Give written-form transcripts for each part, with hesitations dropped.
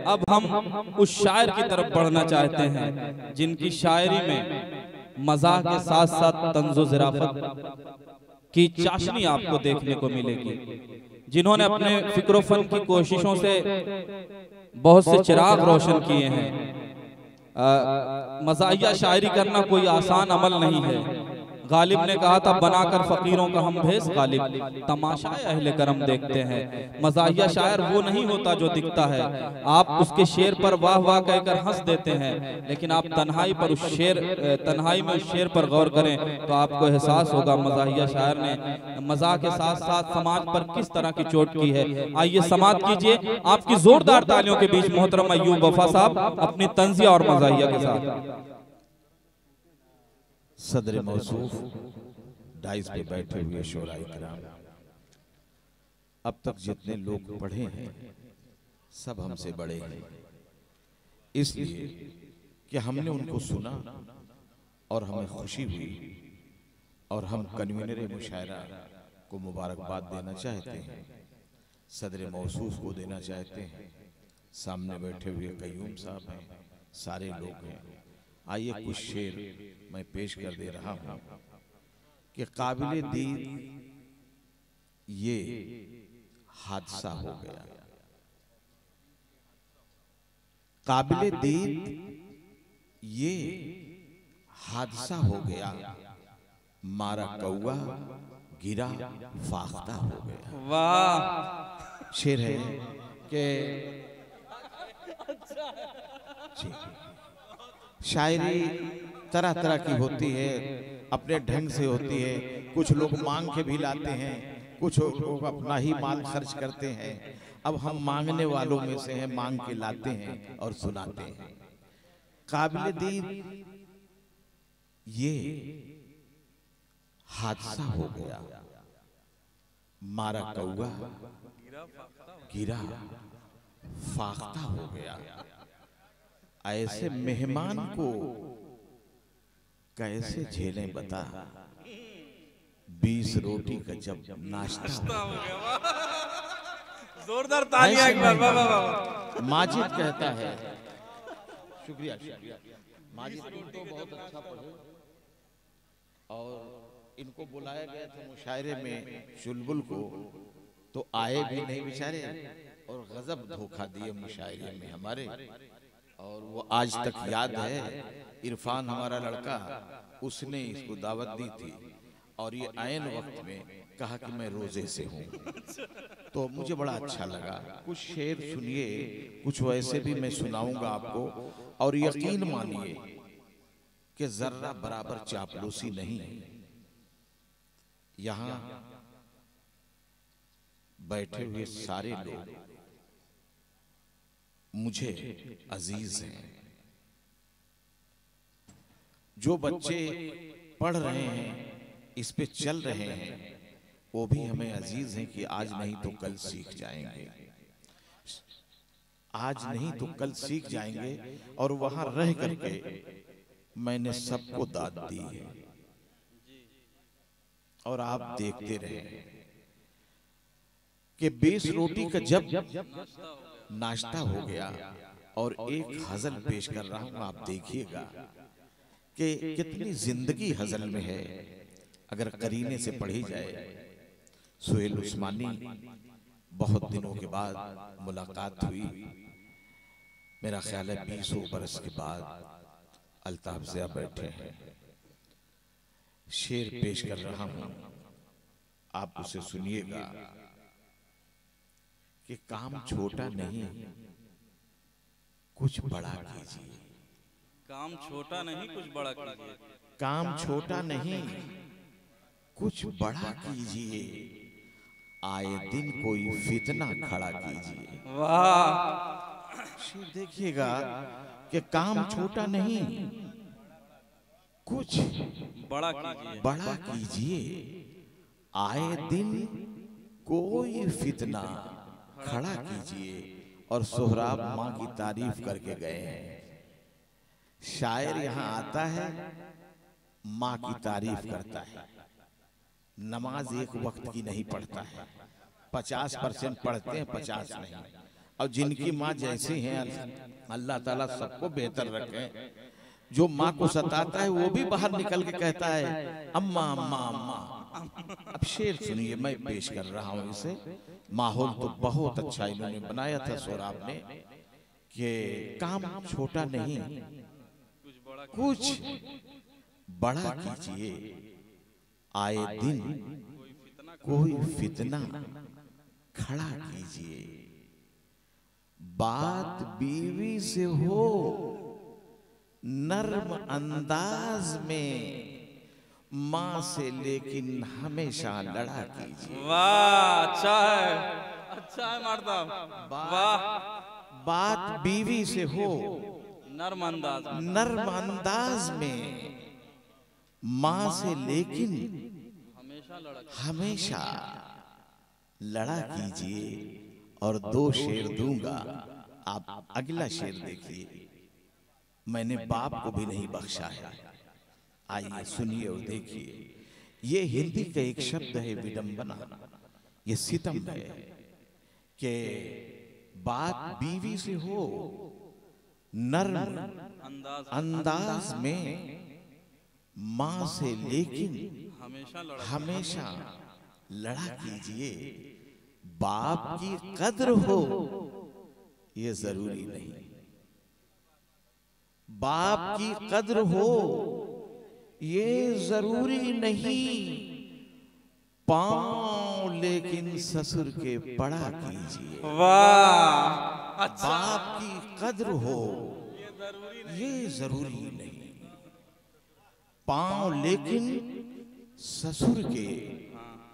अब हम उस शायर की तरफ बढ़ना चाहते हैं जिनकी शायरी में मज़ाक के साथ साथ तंज़ो ज़राफ़त की चाशनी आपको देखने को मिलेगी, जिन्होंने अपने फिक्र फन की कोशिशों से बहुत से चिराग रोशन किए हैं। मज़ाहिया शायरी करना कोई आसान अमल नहीं है। गालिब ने कहा था, बनाकर फ़कीरों का हम भेस गालिब, तमाशाए अहले करम देखते हैं। मज़ाहिया शायर वो नहीं होता जो दिखता है। आप उसके शेर पर वाह वाह कहकर हंस देते हैं, लेकिन आप तन्हाई पर उस शेर तन्हाई में उस शेर पर गौर करें तो आपको एहसास होगा मज़ाहिया शायर ने मज़ाक के साथ साथ समाज पर किस तरह की चोट की है। आइए समात कीजिए आपकी जोरदार तालियों के बीच मोहतरम अय्यूब वफा साहब अपनी तंज़िया और मज़ाहिया के साथ। सदर मौसूफ डाइस पे बैठे हुए शोराए किराम, अब तक जितने लोग पढ़े हैं सब हमसे बड़े हैं, इसलिए कि हमने उनको सुना और हमें खुशी हुई और हम कन्वीनर मुशायरा को मुबारकबाद देना चाहते हैं, सदर मौसूफ को देना चाहते हैं। सामने बैठे हुए कयूम साहब हैं, सारे लोग हैं। आइए कुछ शेर मैं पेश कर दे रहा हूं कि काबिले दीद ये हादसा हो गया, काबिले दीद ये हादसा हो गया, मारा कौआ गिरा फाख्ता हो गया। वाह, शेर है कि शायरी तरह तरह की होती है, अपने ढंग से होती है। कुछ लोग मांग के भी लाते हैं, कुछ लोग अपना ही माल खर्च करते हैं। अब हम मांगने वालों में से हैं, मांग के लाते हैं और सुनाते हैं। काबिल दीद ये हादसा हो गया, मारा कौआ गिरा फाख्ता हो गया। ऐसे मेहमान को कैसे झेलें बता, 20 रोटी का जब नाश्ता हो गया। जोरदार तालियां एक बार। वाह वाह वाह। माजिद कहता है, शुक्रिया शुक्रिया माजिद, तुम तो बहुत अच्छा पढ़े और इनको बुलाया गया था मुशायरे में चुलबुल को, तो आए भी नहीं बेचारे और गजब धोखा दिए मुशायरे में हमारे। और वो आज तक याद है, इरफान हमारा लड़का, उसने इसको दावत दी थी और ये आयन वक्त में कहा कि मैं रोजे से हूँ, तो मुझे बड़ा अच्छा लगा। कुछ शेर सुनिए, कुछ वैसे भी मैं सुनाऊंगा आपको, और यकीन मानिए कि जर्रा बराबर चापलूसी नहीं। यहाँ बैठे हुए सारे लोग मुझे अजीज हैं। जो बच्चे पढ़ रहे हैं, इस पे चल रहे हैं, वो भी हमें अजीज हैं कि आज नहीं तो कल सीख जाएंगे, आज नहीं तो कल सीख जाएंगे। और वहां रह करके मैंने सबको दाद दी है और आप देखते रहे कि 20 रोटी का जब नाश्ता हो गया। और एक हजल पेश कर रहा हूं, आप देखिएगा कि कितनी जिंदगी हजल में है अगर करीने से पढ़ी जाए। सुहेल उस्मानी, बहुत दिनों के बाद मुलाकात हुई, मेरा ख्याल है 20 बरस के बाद अल्ताफ ज़िया बैठे हैं। शेर पेश कर रहा हूं, आप उसे सुनिएगा कि काम छोटा नहीं, कुछ बड़ा कीजिए। काम छोटा नहीं, कुछ बड़ा कीजिए। काम छोटा नहीं, कुछ बड़ा कीजिए। आए दिन कोई फितना खड़ा कीजिए। वाह, शेर देखिएगा कि काम छोटा नहीं, कुछ बड़ा कीजिए। बड़ा कीजिए। आए दिन कोई फितना खड़ा कीजिए। और सोहराब माँ की तारीफ करके गए हैं। शायर यहाँ आता है, माँ की तारीफ करता है। नमाज एक वक्त की नहीं पढ़ता है, 50% पढ़ते हैं, 50 नहीं। और जिनकी माँ जैसी हैं अल्लाह ताला सबको बेहतर रखे। जो माँ को सताता है वो भी बाहर निकल के कहता है अम्मा अम्मा अम्मा। अब शेर सुनिए, मैं पेश कर रहा हूँ इसे। माहौल तो बहुत अच्छा इन्होंने बनाया था सोराब ने कि काम छोटा नहीं, कुछ बड़ा कीजिए। आए दिन कोई फितना खड़ा कीजिए। बात बीवी से हो नर्म अंदाज में, माँ से लेकिन हमेशा लड़ा कीजिए। वाह, अच्छा है, अच्छा है मर्दा, वाह। बात बीवी से हो नर्म अंदाज में, माँ से लेकिन हमेशा लड़ा कीजिए। और दो शेर दूंगा, आप अगला शेर देखिए। मैंने बाप को भी नहीं बख्शा है। आइए सुनिए और देखिए। ये हिंदी का एक शब्द है विडंबना, ये सितम है कि बात बीवी से हो नर्म अंदाज में, माँ से लेकिन हमेशा लड़ा कीजिए। बाप की कद्र हो ये जरूरी नहीं, बाप की कद्र हो ये जरूरी नहीं। पांव लेकिन ससुर के पड़ा कीजिए। वाह, अच्छा। बाप की कद्र हो ये जरूरी नहीं, पांव लेकिन ससुर के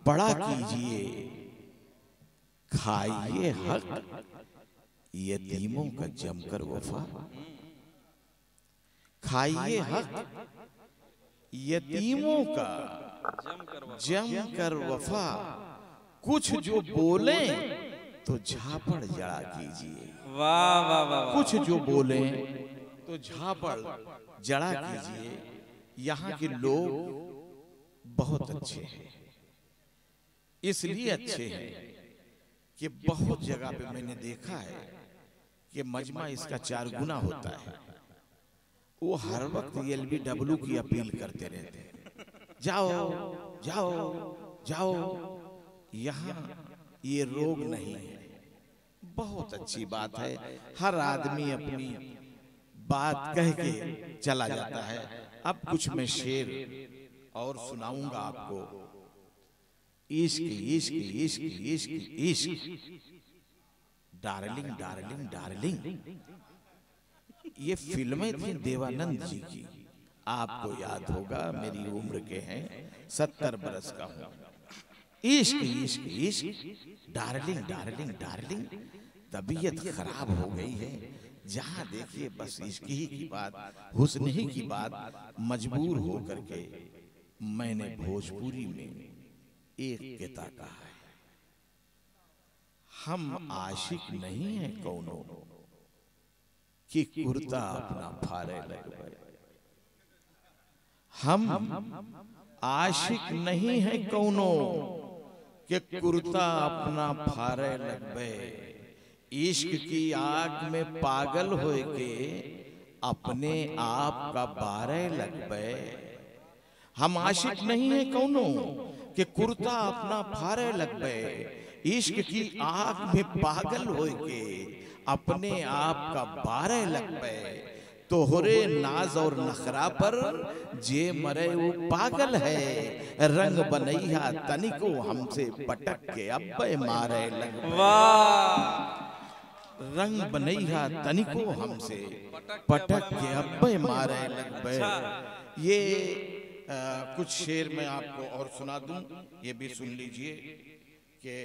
बड़ा कीजिए। खाइए हक यतीमों का जमकर वफा, खाइए हक यतीमों का जमकर वफा। कुछ जो बोले तो झापड़ जड़ा कीजिए। वाह वाह वाह। कुछ जो बोले तो झापड़ जड़ा कीजिए। यहाँ के लोग बहुत अच्छे हैं, इसलिए अच्छे हैं कि बहुत जगह पे मैंने देखा है कि मजमा इसका 4 गुना होता है। वो हर वक्त LBW की अपील करते रहते हैं, जाओ जाओ जाओ। यहाँ ये रोग नहीं है, बहुत अच्छी बात है। हर आदमी अपनी बात कह के चला जाता है। अब कुछ मैं शेर और सुनाऊंगा आपको। इश्क इश्क इश्क इश्क इश्क, डार्लिंग डार्लिंग डार्लिंग। ये फिल्में थी देवानंद जी की, आपको याद होगा। मेरी उम्र के हैं, 70 बरस का हूं। इश्क इश्क इश्क, डार्लिंग डार्लिंग डार्लिंग। तबीयत खराब हो गई है, जहां देखिए बस इश्क ही की बात, हुस्न ही की बात। मजबूर हो करके मैंने भोजपुरी में एक कहता कहा है, हम आशिक नहीं है कौनो कि कुर्ता अपना फारे लगवे। हम आशिक नहीं है कौनो कि कुर्ता अपना फारे लगवे। इश्क की आग में पागल होए के अपने आप का बारे लगवे। हम आशिक नहीं है कौनो कि कुर्ता अपना फारे लगवे। इश्क की आग में पागल होए के अपने आप का बारे लगवे। तोहरे नाज और नखरा पर जे मरे वो पागल है। रंग बनैया तनिको हमसे पटक के अब्बे मारे लगवे। रंग बनैया तनिको हमसे पटक के अब्बे मारे लगवे। ये कुछ शेर मैं आपको और सुना दूं, ये भी सुन लीजिए कि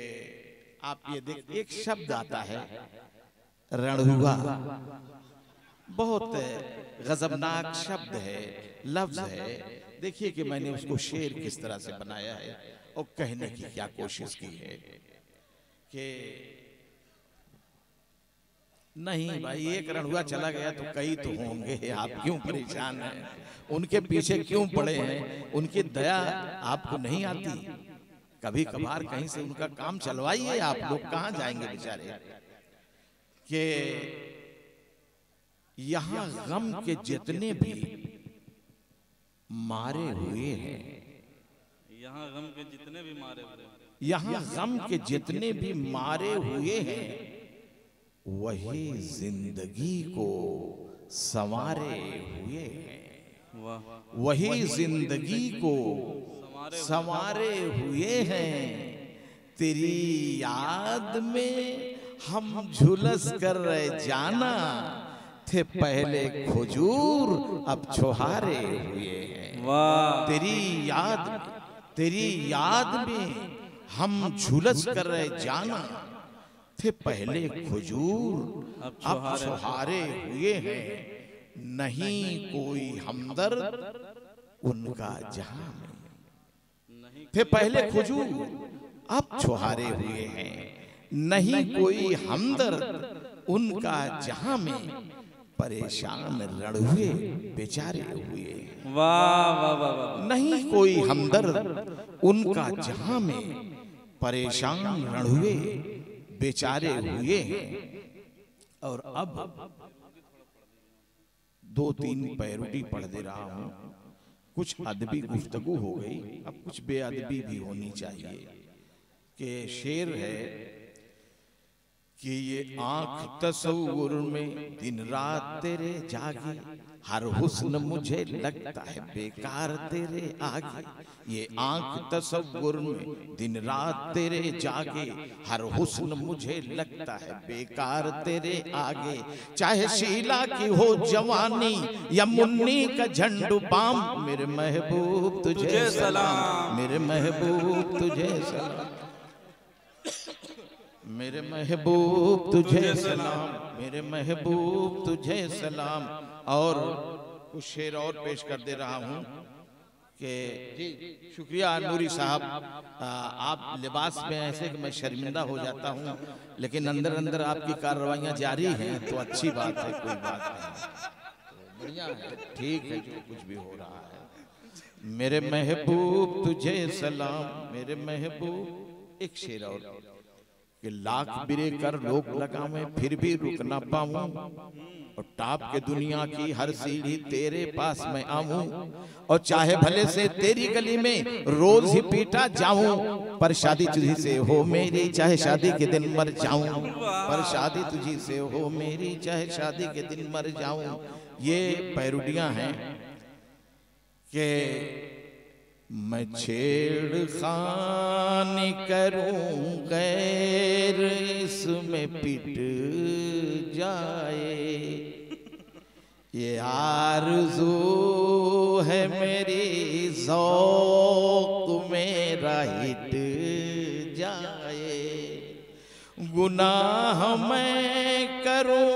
आप ये देख। एक शब्द आता है रणहुआ, बहुत गजबनाक शब्द है, लफ्ज है। देखिए कि मैंने उसको शेर किस तरह से बनाया है और कहने की क्या कोशिश की है कि नहीं भाई, एक रणहुआ चला गया तो कई तो होंगे। आप क्यों परेशान हैं? उनके पीछे क्यों पड़े हैं? उनकी दया आपको नहीं आती? कभी कभार कहीं से उनका काम चलवाइए। आप लोग कहाँ जाएंगे बेचारे? कि यहां गम के जितने भी मारे हुए हैं, यहाँ गम के जितने भी मारे हुए हैं, यहां गम के जितने भी मारे हुए हैं, वही जिंदगी को संवारे हुए हैं। वाह वही जिंदगी को संवारे हुए हैं। तेरी याद में हम झुलस कर रहे जाना, थे पहले खुजूर अब छुहारे हुए हैं। वाह तेरी याद में हम झुलस कर रहे जाना, थे पहले खुजूर अब छुहारे हुए हैं। नहीं कोई हमदर्द उनका जहां में, थे पहले खुजूर अब छुहारे हुए हैं। नहीं कोई हमदर्द उनका जहां में, परेशान रणहुए बेचारे हुए हैं। वाह वाह वाह। नहीं कोई हमदर्द उनका जहां में, परेशान रणहुए बेचारे हुए हैं। और अब 2-3 पैरोडी पढ़ दे रहा हूं। कुछ अदबी गुफ्तगू हो गई, अब कुछ बेअदबी भी होनी चाहिए। कि शेर है कि ये आंख तस्वुर में दिन रात तेरे जागी, हर हुस्न मुझे लगता है बेकार तेरे आगे। ये आंख तस्वुर में दिन रात तेरे जागे, हर हुस्न मुझे लगता है बेकार तेरे आगे। चाहे शीला की हो जवानी या मुन्नी का झंडू बाम, मेरे महबूब तुझे सलाम, मेरे महबूब तुझे सलाम, मेरे महबूब तुझे सलाम, मेरे महबूब तुझे सलाम। और कुछ शेर और पेश कर दे रहा हूं कि जी शुक्रिया नूरी साहब, आप लिबास में ऐसे कि मैं शर्मिंदा हो जाता हूं, लेकिन अंदर अंदर आपकी कार्रवाइयां जारी हैं तो अच्छी बात है, कोई बात नहीं, बढ़िया है, ठीक है जो कुछ भी हो रहा है। मेरे महबूब तुझे सलाम, मेरे महबूब। एक शेर और कि लाख बिरे कर लोग लगावे फिर भी रुक ना पाऊं, और टाप के दुनिया की हर सीढ़ी तेरे पास मैं आऊं। और चाहे भले से तेरी गली में रोज ही पीटा जाऊं, पर शादी तुझी से हो मेरी, चाहे शादी के दिन मर जाऊं। पर शादी तुझी से हो मेरी, चाहे शादी के दिन मर जाऊं। ये पैरोडियां हैं कि मैं छेड़खानी करूं गैर इसमें पिट जाए, ये आरज़ू है मेरी ज़ौक़ मेरा हिट जाए। गुनाह मैं करूं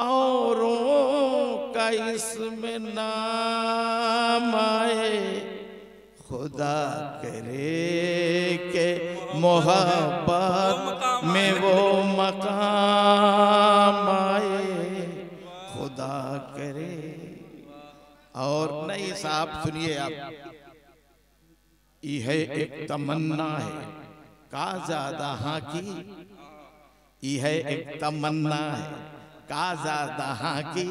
औरों का इसमें नाम आए, खुदा करे के मोहब्बत में वो मकाम आए, खुदा करे। और नहीं साहब सुनिए आप, यह एक तमन्ना है का ज़्यादा हाँ की, यह एक तमन्ना है का ज़्यादा हाँ की।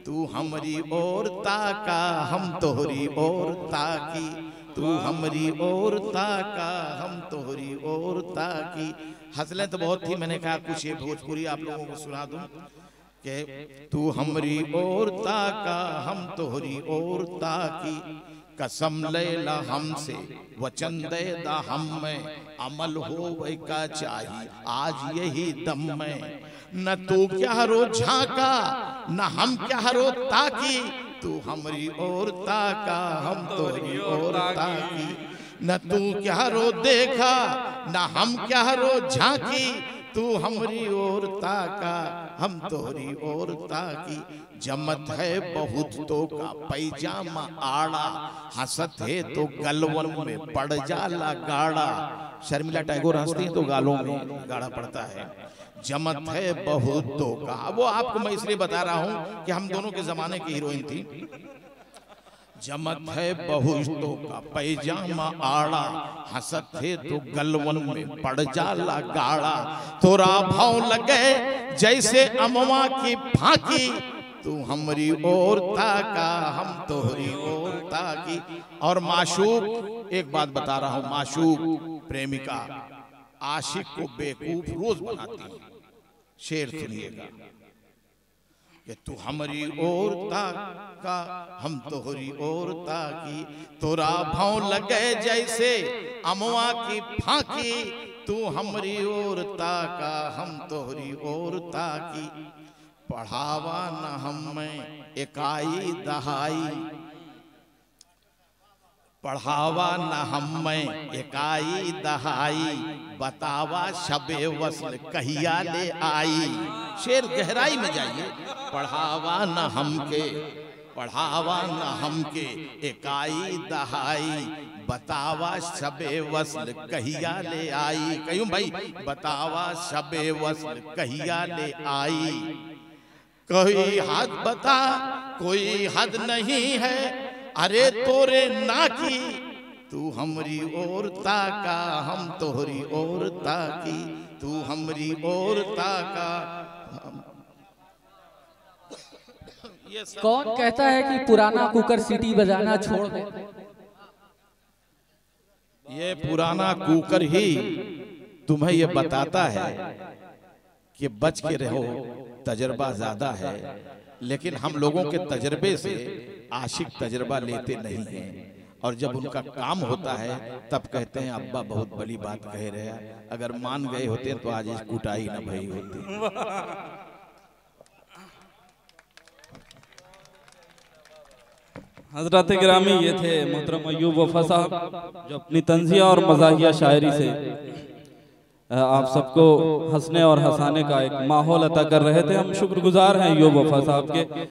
तू हमारी ओर ताका हम तोहरी ओर ताकी, तू हमारी ओर ताका हम तोहरी ओर ताकी। हंसलें तो बहुत थी, मैंने कहा कुछ ये भोजपुरी आप लोगों को सुना दूं कि तू हमारी ओर ताका हम तोहरी ओर ताकी। कसम लेला हमसे वचन दे दा हम में, अमल हो वही का चाहिए आज यही दम में। न तू क्या रो झांका न हम क्या रो ताकी, तू हमारी ओर ताका हम तोहरी ओर ताकी। न तू क्या रो देखा न हम क्या रो झांकी, तू हमारी ओर ताका हम तोहरी ओर ताकी। जमत है बहुत तो का पैजामा आड़ा, हंसत है तो गलवन में पड़ जाला गाड़ा। शर्मिला टैगोर हंसती है तो गालों में गाड़ा पड़ता है। जमत है बहुत तो का, वो आपको मैं इसलिए बता रहा हूं कि हम दोनों के जमाने की हीरोइन थी। जमत है बहुश्तों का पैजामा आड़ा, हंसत थे तो गलवन में पड़ जाला गाड़ा। तोरा भाव लगे जैसे अमवा की फाकी, तू हमरी ओर ताका हम तोहरी ओर ताकी। और माशूक, एक बात बता रहा हूं, माशूक प्रेमिका आशिक को बेवकूफ रोज बनाती है। शेर सुनिएगा कि तू हमारी ओर ताका हम तोहरी ओर ताकी, तोरा भाव लगे जैसे अमवा की फाकी, तू हमारी ओर ताका हम तोहरी ओर ताकी। पढ़ावा न हमें इकाई दहाई, पढ़ावा न हमें इकाई दहाई, बतावा शबे वस्ल कहिया ले आई। शेर गहराई में जाइए। पढ़ावा न हमके, पढ़ावा न हमके इकाई दहाई, बतावा शबे वस्ल कहिया ले आई। कयूं भाई, बतावा शबे वस्ल कहिया ले आई। कोई हद बता कोई हद नहीं है, अरे तोरे ना की तू हमरी ओर ताका हम तोहरी ओर ताकी, तू हमरी ओर ताका। कौन कहता है कि पुराना कुकर सीटी बजाना छोड़ दे? ये पुराना कुकर ही तुम्हें ये बताता है कि बच के रहो, तजर्बा ज्यादा है। लेकिन हम लोगों के तजर्बे से आशिक तजर्बा लेते नहीं हैं, और जब उनका काम होता है तब कहते हैं अब्बा बहुत बड़ी बात कह रहे हैं, अगर मान गए होते तो आज इस कुटाई न भई होती। हजरत गिरामी ये थे मोहतरम अय्यूब वफा साहब, जो अपनी तंजिया और मज़ाहिया शायरी से आप सबको हंसने और हंसाने का एक माहौल अता कर रहे थे। हम शुक्रगुजार हैं अय्यूब वफा साहब के।